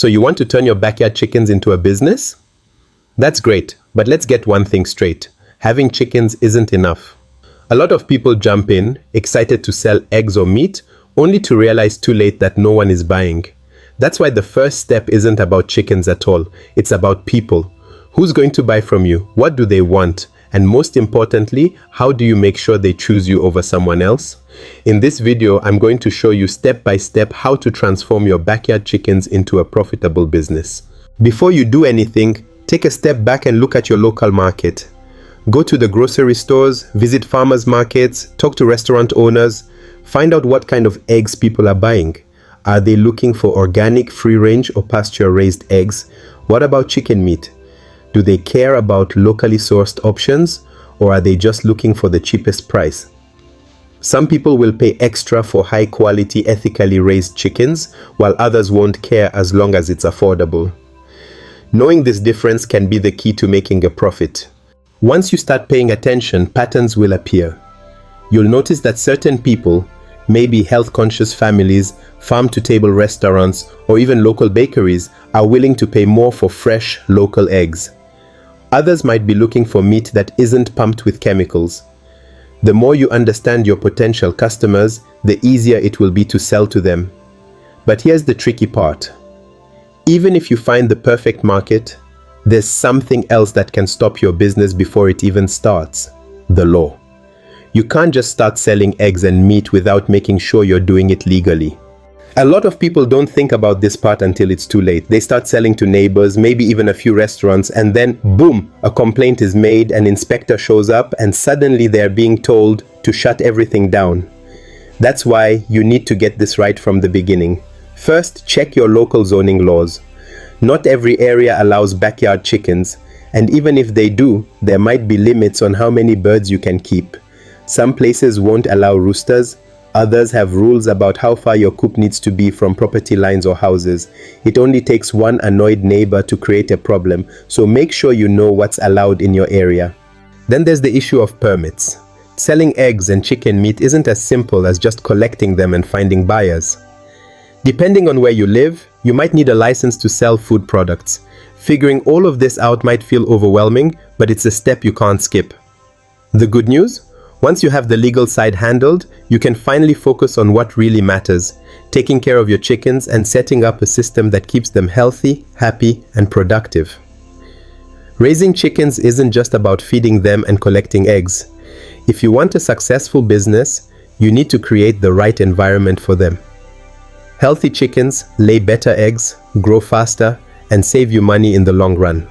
So you want to turn your backyard chickens into a business? That's great, but let's get one thing straight. Having chickens isn't enough. A lot of people jump in, excited to sell eggs or meat, only to realize too late that no one is buying. That's why the first step isn't about chickens at all. It's about people. Who's going to buy from you? What do they want? And most importantly, how do you make sure they choose you over someone else? In this video, I'm going to show you step by step how to transform your backyard chickens into a profitable business. Before you do anything, take a step back and look at your local market. Go to the grocery stores, visit farmers markets, talk to restaurant owners, find out what kind of eggs people are buying. Are they looking for organic, free-range or pasture-raised eggs? What about chicken meat? Do they care about locally sourced options, or are they just looking for the cheapest price? Some people will pay extra for high-quality, ethically raised chickens, while others won't care as long as it's affordable. Knowing this difference can be the key to making a profit. Once you start paying attention, patterns will appear. You'll notice that certain people, maybe health-conscious families, farm-to-table restaurants, or even local bakeries, are willing to pay more for fresh, local eggs. Others might be looking for meat that isn't pumped with chemicals. The more you understand your potential customers, the easier it will be to sell to them. But here's the tricky part. Even if you find the perfect market, there's something else that can stop your business before it even starts: the law. You can't just start selling eggs and meat without making sure you're doing it legally. A lot of people don't think about this part until it's too late. They start selling to neighbors, maybe even a few restaurants, and then boom, a complaint is made, an inspector shows up, and suddenly they're being told to shut everything down. That's why you need to get this right from the beginning. First, check your local zoning laws. Not every area allows backyard chickens, and even if they do, there might be limits on how many birds you can keep. Some places won't allow roosters. Others have rules about how far your coop needs to be from property lines or houses. It only takes one annoyed neighbor to create a problem, so make sure you know what's allowed in your area. Then there's the issue of permits. Selling eggs and chicken meat isn't as simple as just collecting them and finding buyers. Depending on where you live, you might need a license to sell food products. Figuring all of this out might feel overwhelming, but it's a step you can't skip. The good news? Once you have the legal side handled, you can finally focus on what really matters: taking care of your chickens and setting up a system that keeps them healthy, happy, and productive. Raising chickens isn't just about feeding them and collecting eggs. If you want a successful business, you need to create the right environment for them. Healthy chickens lay better eggs, grow faster, and save you money in the long run.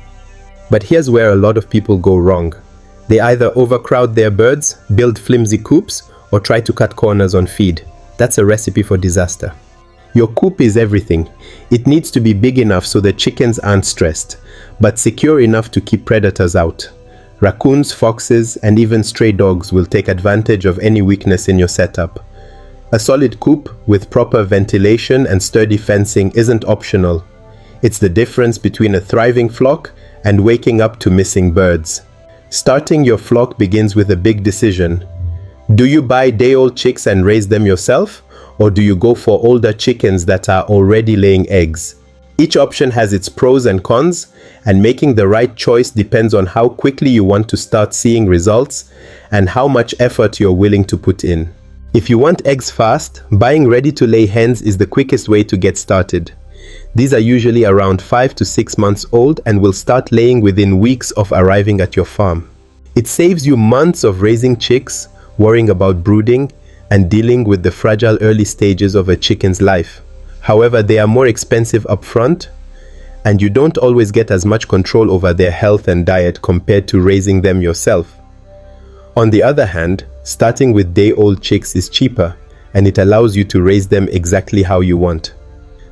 But here's where a lot of people go wrong. They either overcrowd their birds, build flimsy coops, or try to cut corners on feed. That's a recipe for disaster. Your coop is everything. It needs to be big enough so the chickens aren't stressed, but secure enough to keep predators out. Raccoons, foxes, and even stray dogs will take advantage of any weakness in your setup. A solid coop with proper ventilation and sturdy fencing isn't optional. It's the difference between a thriving flock and waking up to missing birds. Starting your flock begins with a big decision. Do you buy day-old chicks and raise them yourself, or do you go for older chickens that are already laying eggs? Each option has its pros and cons, and making the right choice depends on how quickly you want to start seeing results and how much effort you're willing to put in. If you want eggs fast, buying ready-to-lay hens is the quickest way to get started. These are usually around 5 to 6 months old and will start laying within weeks of arriving at your farm. It saves you months of raising chicks, worrying about brooding, and dealing with the fragile early stages of a chicken's life. However, they are more expensive upfront, and you don't always get as much control over their health and diet compared to raising them yourself. On the other hand, starting with day-old chicks is cheaper, and it allows you to raise them exactly how you want.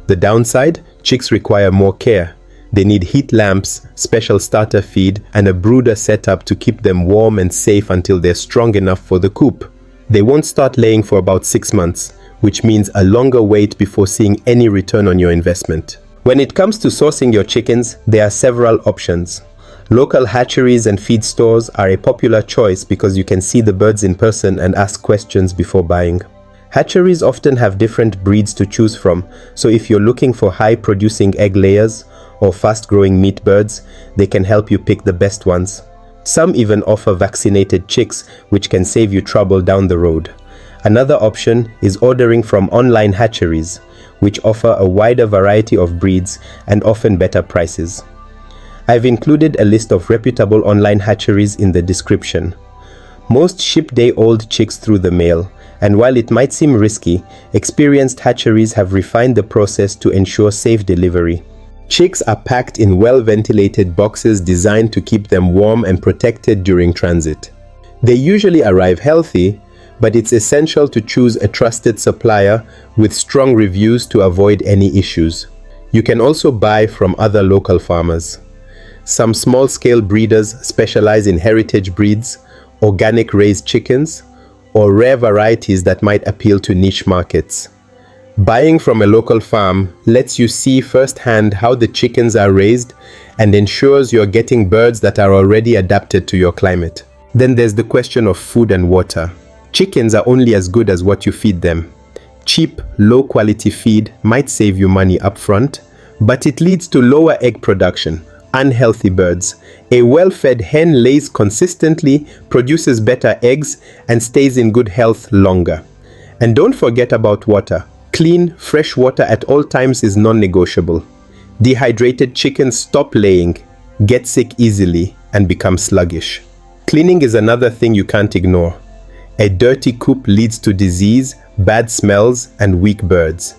The downside, chicks require more care. They need heat lamps, special starter feed, and a brooder setup to keep them warm and safe until they're strong enough for the coop. They won't start laying for about 6 months, which means a longer wait before seeing any return on your investment. When it comes to sourcing your chickens, there are several options. Local hatcheries and feed stores are a popular choice because you can see the birds in person and ask questions before buying. Hatcheries often have different breeds to choose from, so if you're looking for high-producing egg layers or fast-growing meat birds, they can help you pick the best ones. Some even offer vaccinated chicks, which can save you trouble down the road. Another option is ordering from online hatcheries, which offer a wider variety of breeds and often better prices. I've included a list of reputable online hatcheries in the description. Most ship day-old chicks through the mail, and while it might seem risky, experienced hatcheries have refined the process to ensure safe delivery. Chicks are packed in well-ventilated boxes designed to keep them warm and protected during transit. They usually arrive healthy, but it's essential to choose a trusted supplier with strong reviews to avoid any issues. You can also buy from other local farmers. Some small-scale breeders specialize in heritage breeds, organic raised chickens, or rare varieties that might appeal to niche markets. Buying from a local farm lets you see firsthand how the chickens are raised and ensures you're getting birds that are already adapted to your climate. Then there's the question of food and water. Chickens are only as good as what you feed them. Cheap, low-quality feed might save you money upfront, but it leads to lower egg production, unhealthy birds. A well-fed hen lays consistently, produces better eggs, and stays in good health longer. And don't forget about water. Clean, fresh water at all times is non-negotiable. Dehydrated chickens stop laying, get sick easily, and become sluggish. Cleaning is another thing you can't ignore. A dirty coop leads to disease, bad smells, and weak birds.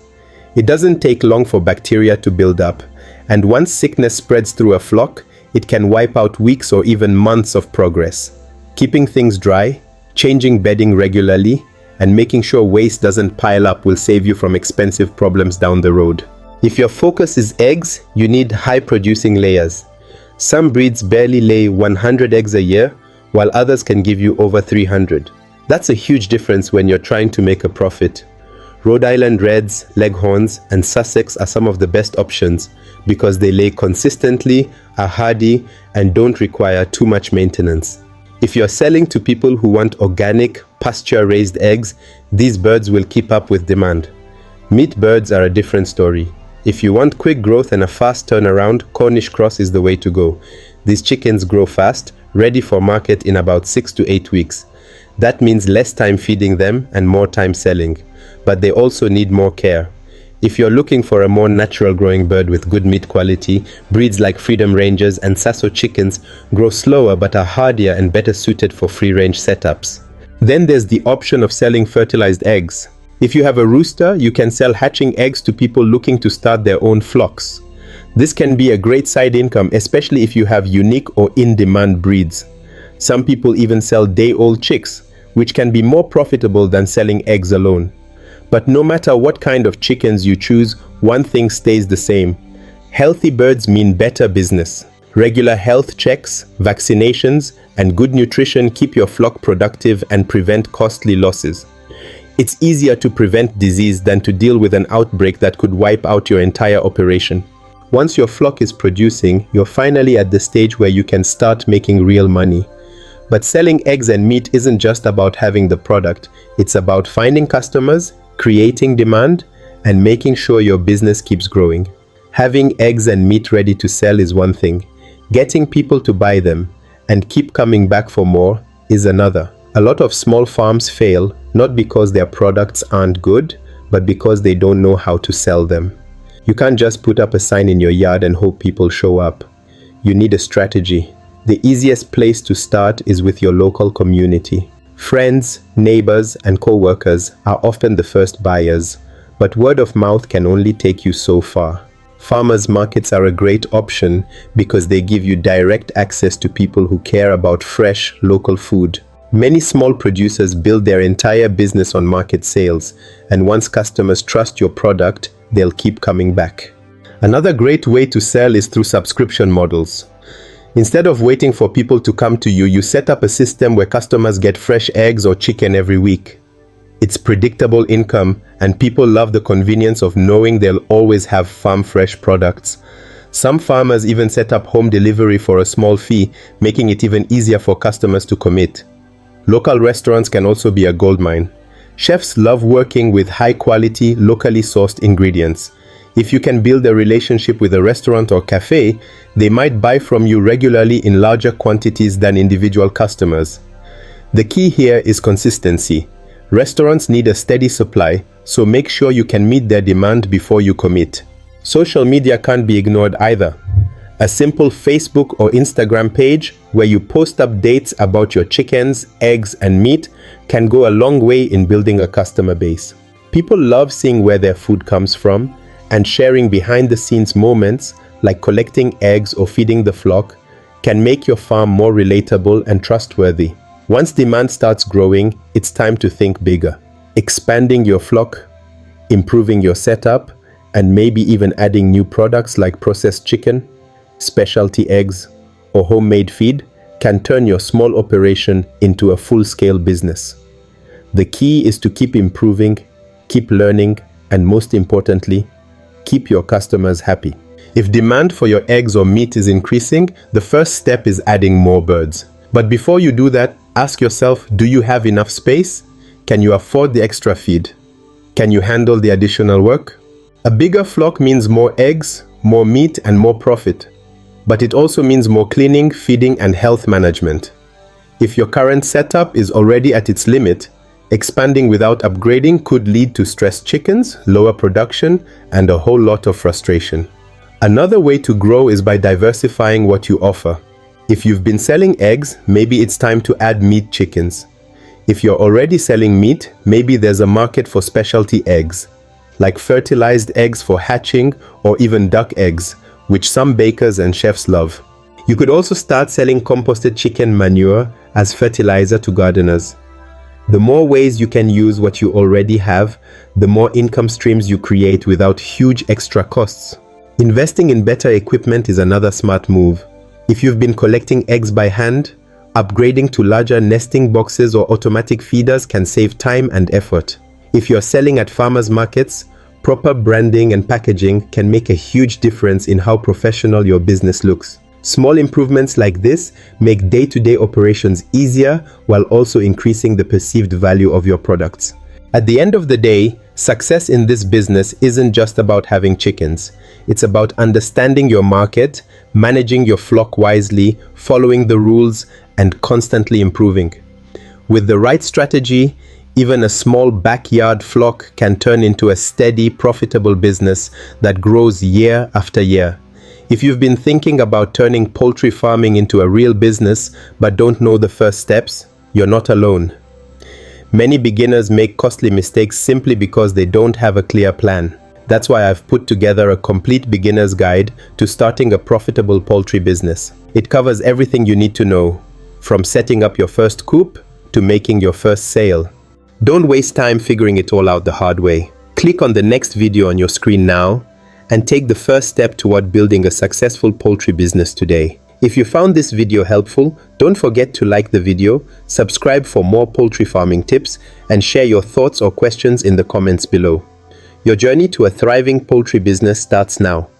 It doesn't take long for bacteria to build up, and once sickness spreads through a flock, it can wipe out weeks or even months of progress. Keeping things dry, changing bedding regularly, and making sure waste doesn't pile up will save you from expensive problems down the road. If your focus is eggs, you need high-producing layers. Some breeds barely lay 100 eggs a year, while others can give you over 300. That's a huge difference when you're trying to make a profit. Rhode Island Reds, Leghorns, and Sussex are some of the best options because they lay consistently, are hardy, and don't require too much maintenance. If you're selling to people who want organic, pasture-raised eggs, these birds will keep up with demand. Meat birds are a different story. If you want quick growth and a fast turnaround, Cornish cross is the way to go. These chickens grow fast, ready for market in about 6 to 8 weeks. That means less time feeding them and more time selling, but they also need more care. If you're looking for a more natural growing bird with good meat quality, breeds like Freedom Rangers and Sasso chickens grow slower but are hardier and better suited for free-range setups. Then there's the option of selling fertilized eggs. If you have a rooster, you can sell hatching eggs to people looking to start their own flocks. This can be a great side income, especially if you have unique or in-demand breeds. Some people even sell day-old chicks, which can be more profitable than selling eggs alone. But no matter what kind of chickens you choose, one thing stays the same. Healthy birds mean better business. Regular health checks, vaccinations, and good nutrition keep your flock productive and prevent costly losses. It's easier to prevent disease than to deal with an outbreak that could wipe out your entire operation. Once your flock is producing, you're finally at the stage where you can start making real money. But selling eggs and meat isn't just about having the product. It's about finding customers, creating demand, and making sure your business keeps growing. Having eggs and meat ready to sell is one thing. Getting people to buy them and keep coming back for more is another. A lot of small farms fail not because their products aren't good, but because they don't know how to sell them. You can't just put up a sign in your yard and hope people show up. You need a strategy. The easiest place to start is with your local community. Friends, neighbors, and co-workers are often the first buyers, but word of mouth can only take you so far. Farmers markets are a great option because they give you direct access to people who care about fresh, local food. Many small producers build their entire business on market sales, and once customers trust your product, they'll keep coming back. Another great way to sell is through subscription models. Instead of waiting for people to come to you, you set up a system where customers get fresh eggs or chicken every week. It's predictable income, and people love the convenience of knowing they'll always have farm-fresh products. Some farmers even set up home delivery for a small fee, making it even easier for customers to commit. Local restaurants can also be a goldmine. Chefs love working with high-quality, locally sourced ingredients. If you can build a relationship with a restaurant or cafe, they might buy from you regularly in larger quantities than individual customers. The key here is consistency. Restaurants need a steady supply, so make sure you can meet their demand before you commit. Social media can't be ignored either. A simple Facebook or Instagram page where you post updates about your chickens, eggs, and meat can go a long way in building a customer base. People love seeing where their food comes from, and sharing behind-the-scenes moments like collecting eggs or feeding the flock can make your farm more relatable and trustworthy. Once demand starts growing, it's time to think bigger. Expanding your flock, improving your setup, and maybe even adding new products like processed chicken, specialty eggs, or homemade feed can turn your small operation into a full-scale business. The key is to keep improving, keep learning, and most importantly, keep your customers happy. If demand for your eggs or meat is increasing, the first step is adding more birds. But before you do that, ask yourself, do you have enough space? Can you afford the extra feed? Can you handle the additional work? A bigger flock means more eggs, more meat, and more profit. But it also means more cleaning, feeding, and health management. If your current setup is already at its limit, expanding without upgrading could lead to stressed chickens, lower production, and a whole lot of frustration. Another way to grow is by diversifying what you offer. If you've been selling eggs, maybe it's time to add meat chickens. If you're already selling meat, maybe there's a market for specialty eggs, like fertilized eggs for hatching or even duck eggs, which some bakers and chefs love. You could also start selling composted chicken manure as fertilizer to gardeners. The more ways you can use what you already have, the more income streams you create without huge extra costs. Investing in better equipment is another smart move. If you've been collecting eggs by hand, upgrading to larger nesting boxes or automatic feeders can save time and effort. If you're selling at farmers markets, proper branding and packaging can make a huge difference in how professional your business looks. Small improvements like this make day-to-day operations easier while also increasing the perceived value of your products. At the end of the day, success in this business isn't just about having chickens. It's about understanding your market, managing your flock wisely, following the rules, and constantly improving. With the right strategy, even a small backyard flock can turn into a steady, profitable business that grows year after year. If you've been thinking about turning poultry farming into a real business but don't know the first steps, you're not alone. Many beginners make costly mistakes simply because they don't have a clear plan. That's why I've put together a complete beginner's guide to starting a profitable poultry business. It covers everything you need to know, from setting up your first coop to making your first sale. Don't waste time figuring it all out the hard way. Click on the next video on your screen now and take the first step toward building a successful poultry business today. If you found this video helpful, don't forget to like the video, subscribe for more poultry farming tips, and share your thoughts or questions in the comments below. Your journey to a thriving poultry business starts now.